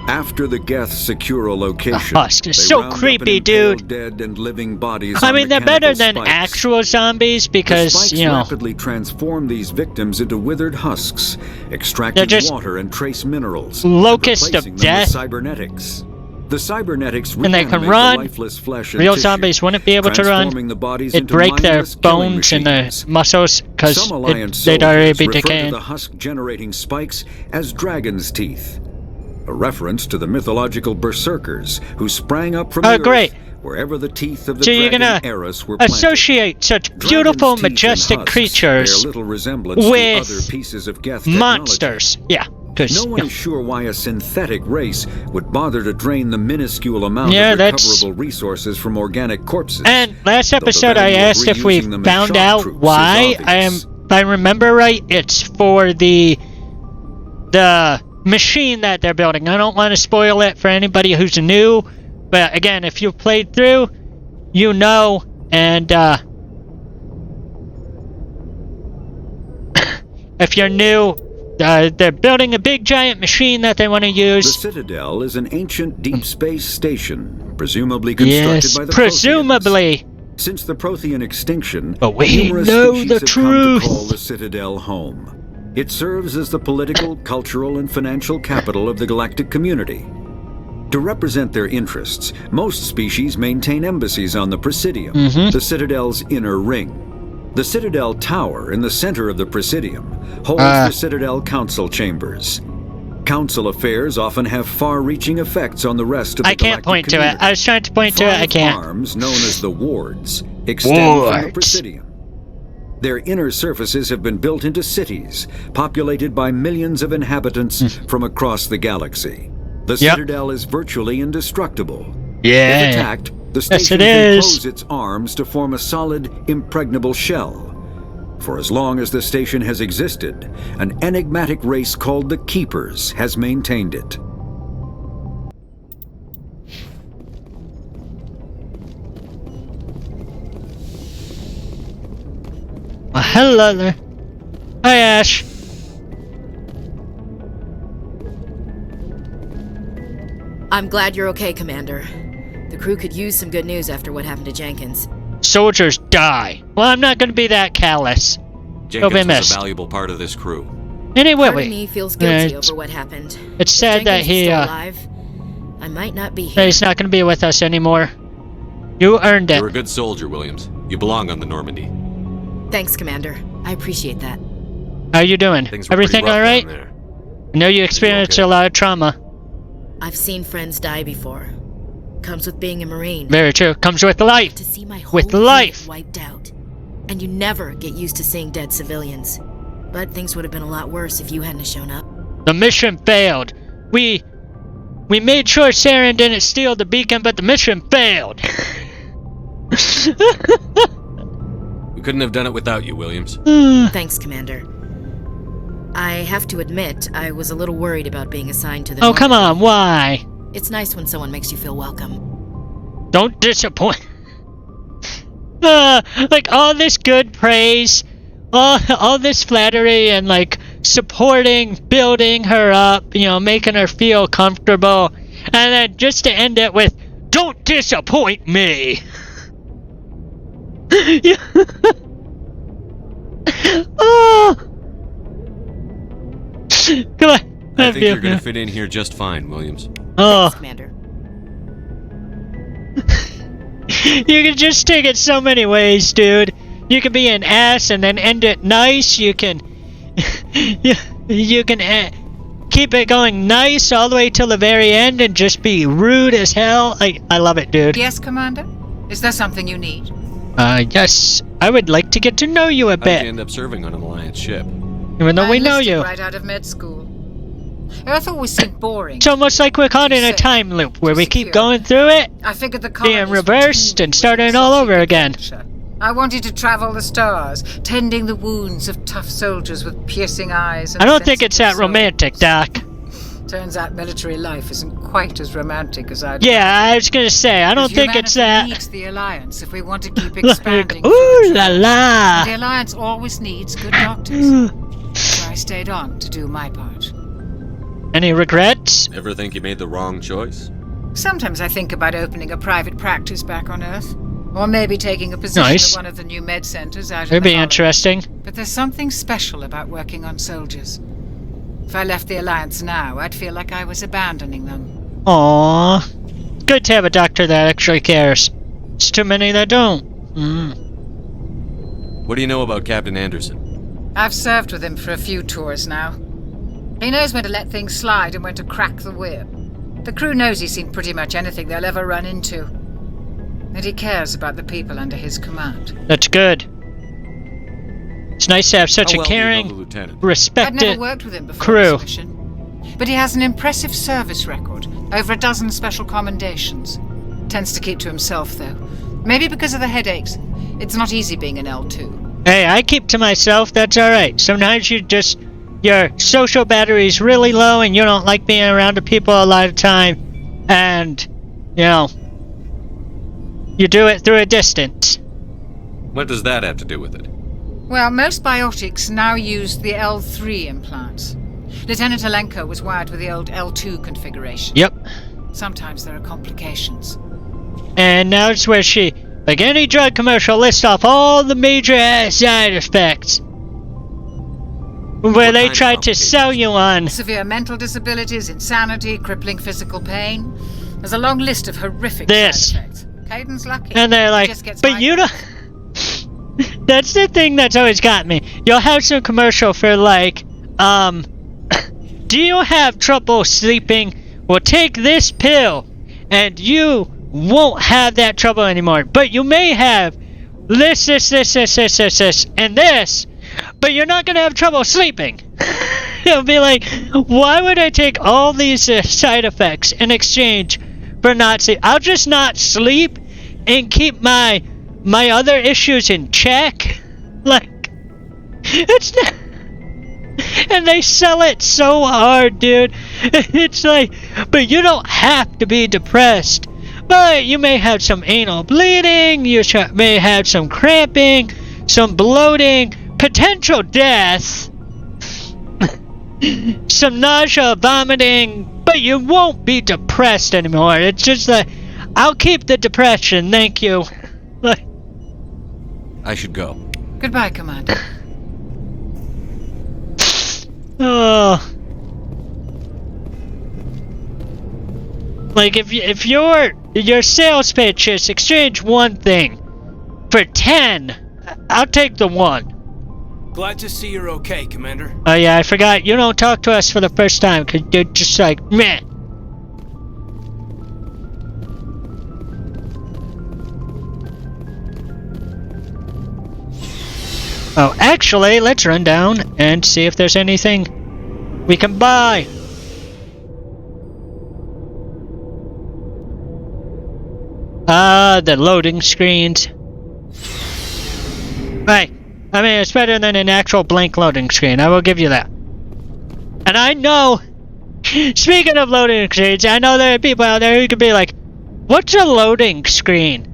After the Geths secure a location, Husk is they so round up creepy, and impale dude. dead and living bodies I on mean, they're better mechanical than spikes. actual zombies The because, spikes you know, rapidly transform these victims into withered husks, extracting just water and trace minerals, locusts and replacing of them death. with cybernetics. The cybernetics And they can reanimate run. the lifeless flesh and Real tissue, zombies wouldn't be able to run. transforming the bodies It'd into break their mindless killing bones and machines. their muscles because Some Alliance they'd already soldiers be refer to decaying. the husk-generating spikes as dragon's teeth, a reference to the mythological berserkers who sprang up from the Great. earth wherever the teeth of the So you're dragon gonna Eris were planted. associate such beautiful, Dragon's teeth and majestic husks creatures bear little resemblance to with other pieces of Geth monsters. Yeah, because no one is sure why a synthetic race would bother to drain the minuscule amount Yeah, of that's- recoverable resources from organic corpses. And last though the episode, I value of asked if we reusing them as found shock out troops is why. obvious. If I remember right, it's for the machine that they're building. I don't want to spoil it for anybody who's new, but again, if you've played through, you know. And if you're new, they're building a big giant machine that they want to The use. Citadel is an ancient deep space station, presumably constructed Yes, by the presumably. Protheans. Since the Prothean extinction, But we numerous know species the have truth. come to call the Citadel home. It serves as the political, cultural, and financial capital of the galactic community. To represent their interests, most species maintain embassies on the Presidium, the Citadel's inner ring. The Citadel Tower in the center of the Presidium holds the Citadel Council Chambers. Council affairs often have far-reaching effects on the rest of the I can't galactic point to it. community. I was trying to point to it. I Five can't. arms, known as the wards, extend from the Wards. Presidium. Their inner surfaces have been built into cities, populated by millions of inhabitants from across the galaxy. The Citadel is virtually indestructible. Yeah. If attacked, the Yes, station it can is. close its arms to form a solid, impregnable shell. For as long as the station has existed, an enigmatic race called the Keepers has maintained it. Well, hello there. Hi, Ash. I'm glad you're okay, Commander. The crew could use some good news after what happened to Jenkins. Soldiers die. Well, I'm not going to be that callous. He'll be Jenkins was missed. a valuable part of this crew. And he will Part of be. me feels guilty It's- over what happened. It's If sad that Jenkins he, is still alive, I might not be that here. he's not going to be with us anymore. You earned it. You're a good soldier, Williams. You belong on the Normandy. Thanks, Commander. I appreciate that. How you doing? Things were Everything pretty rough alright? down there. I know you experienced a lot of trauma. I've seen friends die before. Comes with being a Marine. Very true. Comes with life. To see my whole With life. unit wiped out. And you never get used to seeing dead civilians. But things would have been a lot worse if you hadn't shown up. The mission failed. We made sure Saren didn't steal the beacon, but the mission failed. We couldn't have done it without you, Williams. Thanks, Commander. I have to admit, I was a little worried about being assigned to the Oh, come on, why? It's nice when someone makes you feel welcome. Don't disappoint. Like all this good praise, all this flattery and like supporting, building her up, you know, making her feel comfortable, and then just to end it with, "Don't disappoint me." Oh. Come on. I think you're gonna fit in here just fine, Williams. Oh. Thanks, Commander. You can just take it so many ways, dude. You can be an ass and then end it nice. You can, you can keep it going nice all the way till the very end and just be rude as hell. I love it, dude. Yes, Commander? Is there something you need? Yes. I would like to get to know you a How'd bit, you end up serving on an Alliance ship? even though we know enlisted you. Right out of med school. Earth always seemed boring. It's almost like we're caught in a time loop where we keep going through it, I figured the colonies being were reversed teeming and with starting all over again. adventure. I wanted to travel the stars, tending the wounds of tough soldiers with piercing eyes. And I don't think it's that sensitive romantic, Doc. souls. Turns out military life isn't quite as romantic as I'd Yeah, I was gonna say, I don't think it's that. Needs the Alliance if we want to keep Like, expanding. ooh la la. And the Alliance always needs good doctors. So I stayed on to do my part. Any regrets? Ever think you made the wrong choice? Sometimes I think about opening a private practice back on Earth. Or maybe taking a position Nice. at one of the new med centers out That'd in the be Hollow. interesting. But there's something special about working on soldiers. If I left the Alliance now, I'd feel like I was abandoning them. Aww. Good to have a doctor that actually cares. There's too many that don't. What do you know about Captain Anderson? I've served with him for a few tours now. He knows when to let things slide and when to crack the whip. The crew knows he's seen pretty much anything they'll ever run into. And he cares about the people under his command. That's good. It's nice to have such How a well do you know caring, the lieutenant? I've respected never worked with him before crew. this mission. But he has an impressive service record. Over a dozen special commendations. Tends to keep to himself, though. Maybe because of the headaches. It's not easy being an L2. Hey, I keep to myself, that's alright. Sometimes your social battery's really low and you don't like being around the people a lot of time. And, you know, you do it through a distance. What does that have to do with it? Well, most biotics now use the L3 implants. Lieutenant Alenko was wired with the old L2 configuration. Yep. Sometimes there are complications. And now it's where she, like any drug commercial, lists off all the major side effects. Where they try to sell you on. Severe mental disabilities, insanity, crippling physical pain. There's a long list of horrific This. side effects. Caden's lucky. And they're He like, just gets but you don't... That's the thing that's always got me. You'll have some commercial for like, do you have trouble sleeping? Well, take this pill and you won't have that trouble anymore. But you may have this, and this, but you're not going to have trouble sleeping. It'll be like, why would I take all these side effects in exchange for not sleep? I'll just not sleep and keep my other issues in check. Like, it's not... And they sell it so hard, dude. It's like, but you don't have to be depressed. But you may have some anal bleeding, you may have some cramping, some bloating, potential death, some nausea, vomiting, but you won't be depressed anymore. It's just like, I'll keep the depression, thank you. Like, I should go. Goodbye, Commander. oh. Like, if your sales pitch is exchange one thing for 10, I'll take the 1. Glad to see you're okay, Commander. Oh yeah, I forgot. You don't talk to us for the first time because you're just like, meh. Oh, actually, let's run down and see if there's anything we can buy. The loading screens. Right. I mean, it's better than an actual blank loading screen. I will give you that. And I know, speaking of loading screens, I know there are people out there who could be like, what's a loading screen?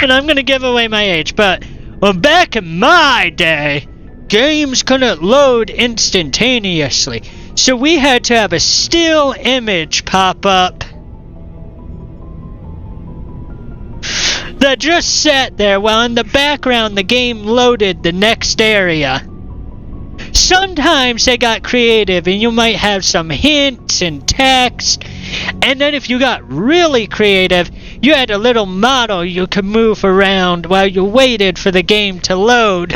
And I'm gonna give away my age, but well, back in my day, games couldn't load instantaneously. So we had to have a still image pop up that just sat there while in the background the game loaded the next area. Sometimes they got creative and you might have some hints and text, and then if you got really creative, you had a little model you could move around while you waited for the game to load.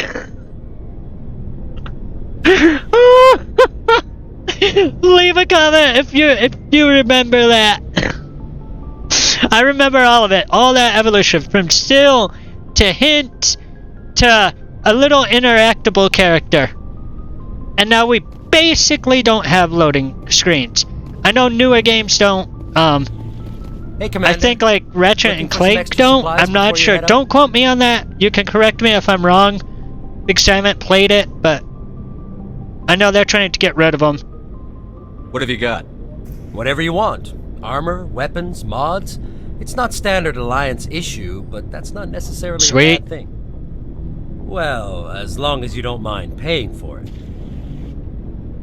Leave a comment if you remember that. I remember all of it, all that evolution from still to hint to a little interactable character. And now we basically don't have loading screens. I know newer games don't. Hey, Commander. I think like Ratchet and Looking for some Clank extra don't. supplies I'm not before you sure. head out? Don't quote me on that. You can correct me if I'm wrong, because I haven't played it, but I know they're trying to get rid of them. What have you got? Whatever you want. Armor, weapons, mods. It's not standard Alliance issue, but that's not necessarily Sweet. a bad thing. Well, as long as you don't mind paying for it.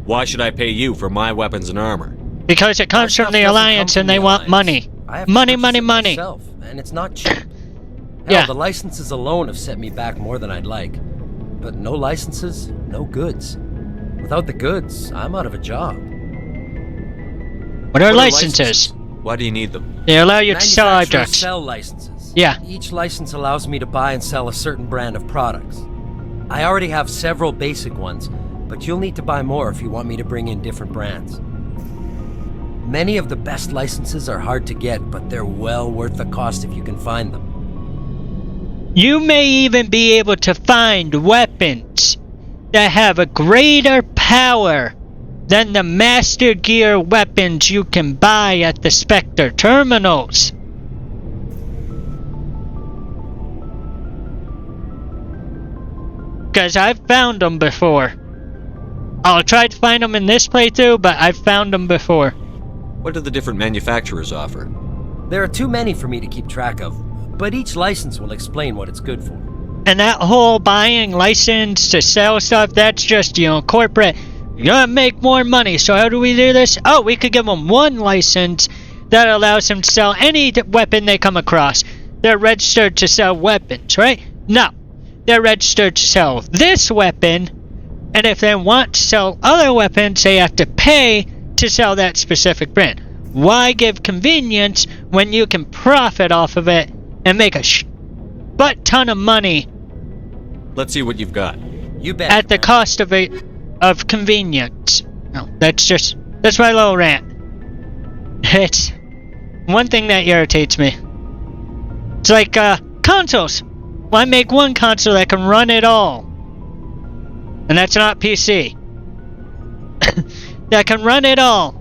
Why should I pay you for my weapons and armor? Because it comes from the Alliance and they want money. I have Money, to money, purchase it money. myself, and it's not cheap. Hell, Yeah. the licenses alone have set me back more than I'd like. But no licenses, no goods. Without the goods, I'm out of a job. What are licenses? Why do you need them? They allow you to sell Manufacturers objects. sell licenses. Yeah. Each license allows me to buy and sell a certain brand of products. I already have several basic ones, but you'll need to buy more if you want me to bring in different brands. Many of the best licenses are hard to get, but they're well worth the cost if you can find them. You may even be able to find weapons that have a greater power than the Master Gear weapons you can buy at the Spectre terminals. Because I've found them before. I'll try to find them in this playthrough, but I've found them before. What do the different manufacturers offer? There are too many for me to keep track of, but each license will explain what it's good for. And that whole buying license to sell stuff, that's just, corporate. You gotta make more money, so how do we do this? Oh, we could give them one license that allows them to sell any weapon they come across. They're registered to sell weapons, right? No. They're registered to sell this weapon, and if they want to sell other weapons, they have to pay to sell that specific brand. Why give convenience when you can profit off of it and make a butt ton of money? Let's see what you've got. You bet. At the cost of convenience. No, that's my little rant. It's one thing that irritates me. It's like consoles. Why make one console that can run it all? And that's not PC. That can run it all.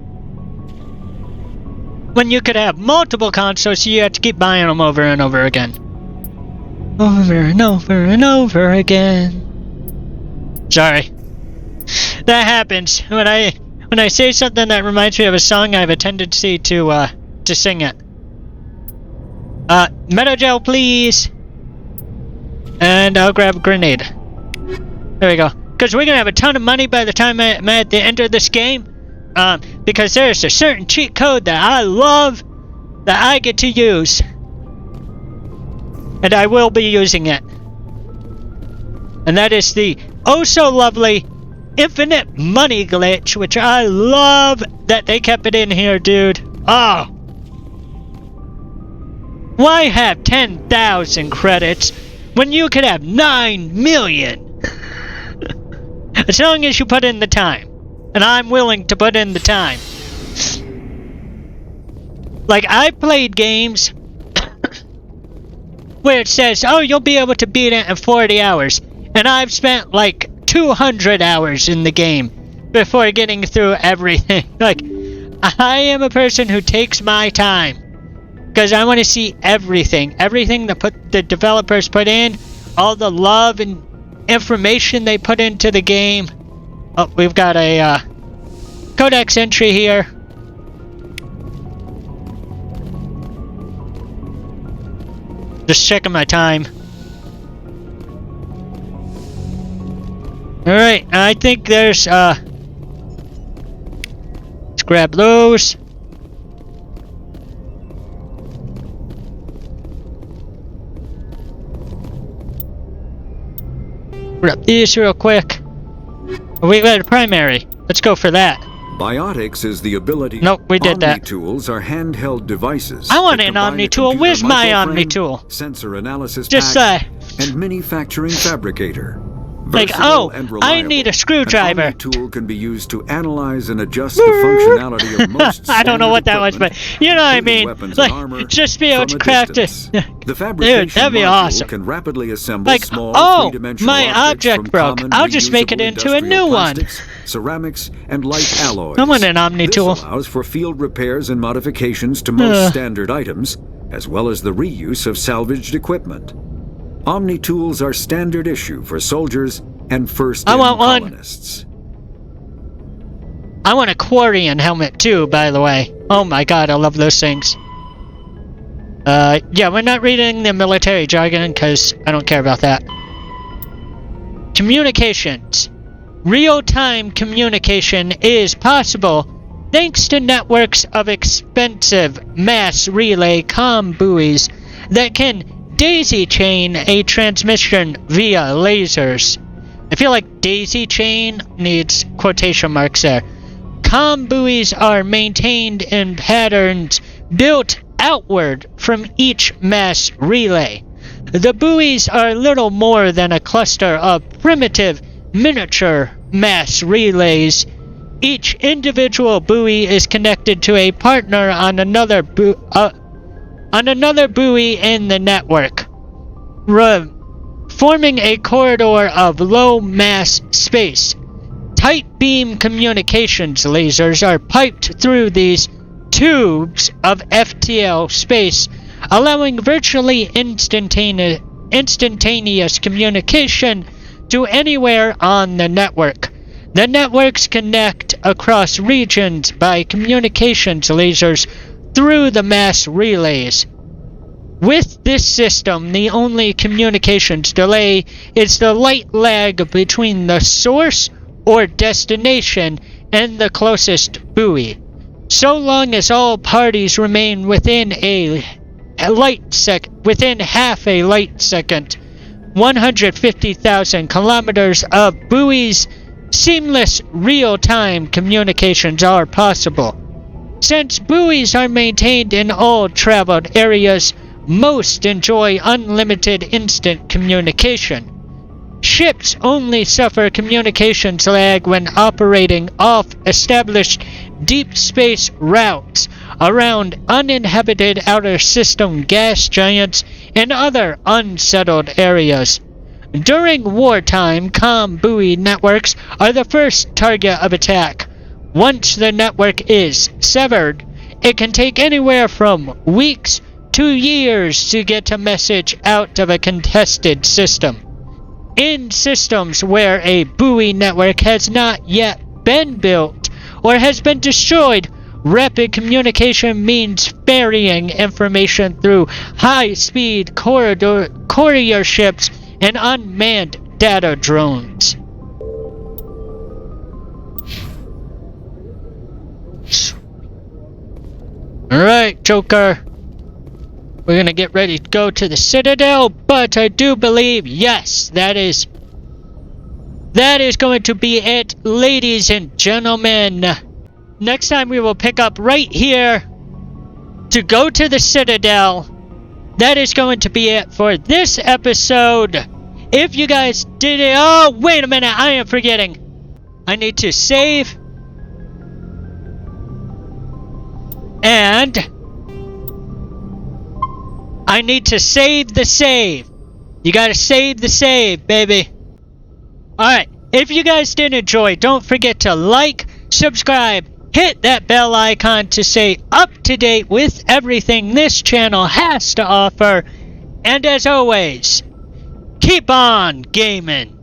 When you could have multiple consoles, so you have to keep buying them over and over again. Over and over and over again. Sorry. That happens when I say something that reminds me of a song. I have a tendency to sing it. Metal gel, please. And I'll grab a grenade. There we go. Because we're gonna have a ton of money by the time I'm at the end of this game. Because there's a certain cheat code that I love that I get to use. And I will be using it. And that is the oh so lovely infinite money glitch, which I love that they kept it in here, dude. Oh. Why have 10,000 credits when you could have 9 million? As long as you put in the time. And I'm willing to put in the time. Like, I've played games where it says, oh, you'll be able to beat it in 40 hours. And I've spent like 200 hours in the game before getting through everything. Like, I am a person who takes my time. Because I want to see everything. Everything that the developers put in. All the love and information they put into the game. Oh, we've got a codex entry here. Just checking my time. Alright, I think there's let's grab those. Grab these real quick. We got a primary. Let's go for that. Biotics is the ability. Nope, we did that. Omni-tools are handheld devices. I want an Omni-tool. Where's my Omni-tool? Sensor analysis just pack, and manufacturing fabricator. Like, oh, I need a screwdriver. An Omni-tool can be used to analyze and adjust the functionality of most I don't know what that was, but you know what I mean. Like, just be able to craft it. The fabrication Dude, that'd be module awesome. can rapidly assemble like, small oh, three-dimensional my object broke. I'll just make it into a new one. Ceramics and light alloys. I want an Omni-tool. This allows for field repairs and modifications to most standard items, as well as the reuse of salvaged equipment. Omni-tools are standard issue for soldiers and first-in colonists. I want a Quarian helmet too, by the way. Oh my god, I love those things. Yeah, we're not reading the military jargon because I don't care about that. Communications. real-time communication is possible thanks to networks of expensive mass relay comm buoys that can daisy chain a transmission via lasers. I feel like daisy chain needs quotation marks there. Comm buoys are maintained in patterns built outward from each mass relay. The buoys are little more than a cluster of primitive miniature mass relays. Each individual buoy is connected to a partner on another buoy in the network, forming a corridor of low mass space. Tight beam communications lasers are piped through these tubes of FTL space, allowing virtually instantaneous communication to anywhere on the network. The networks connect across regions by communications lasers through the mass relays. With this system, the only communications delay is the light lag between the source or destination and the closest buoy. So long as all parties remain within within half a light second, 150,000 kilometers of buoys, seamless real-time communications are possible. Since buoys are maintained in all traveled areas, most enjoy unlimited instant communication. Ships only suffer communications lag when operating off established deep space routes around uninhabited outer system gas giants and other unsettled areas. During wartime, comm buoy networks are the first target of attack. Once the network is severed, it can take anywhere from weeks to years to get a message out of a contested system. In systems where a buoy network has not yet been built or has been destroyed, rapid communication means ferrying information through high-speed courier ships and unmanned data drones. Alright, Joker. We're gonna get ready to go to the Citadel, but I do believe, yes, that is going to be it, ladies and gentlemen. Next time we will pick up right here to go to the Citadel. That is going to be it for this episode. If you guys did it... Oh, wait a minute, I am forgetting. I need to save. And I need to save the save. You gotta save the save, baby. Alright, if you guys did enjoy, don't forget to like, subscribe, hit that bell icon to stay up to date with everything this channel has to offer. And as always, keep on gaming.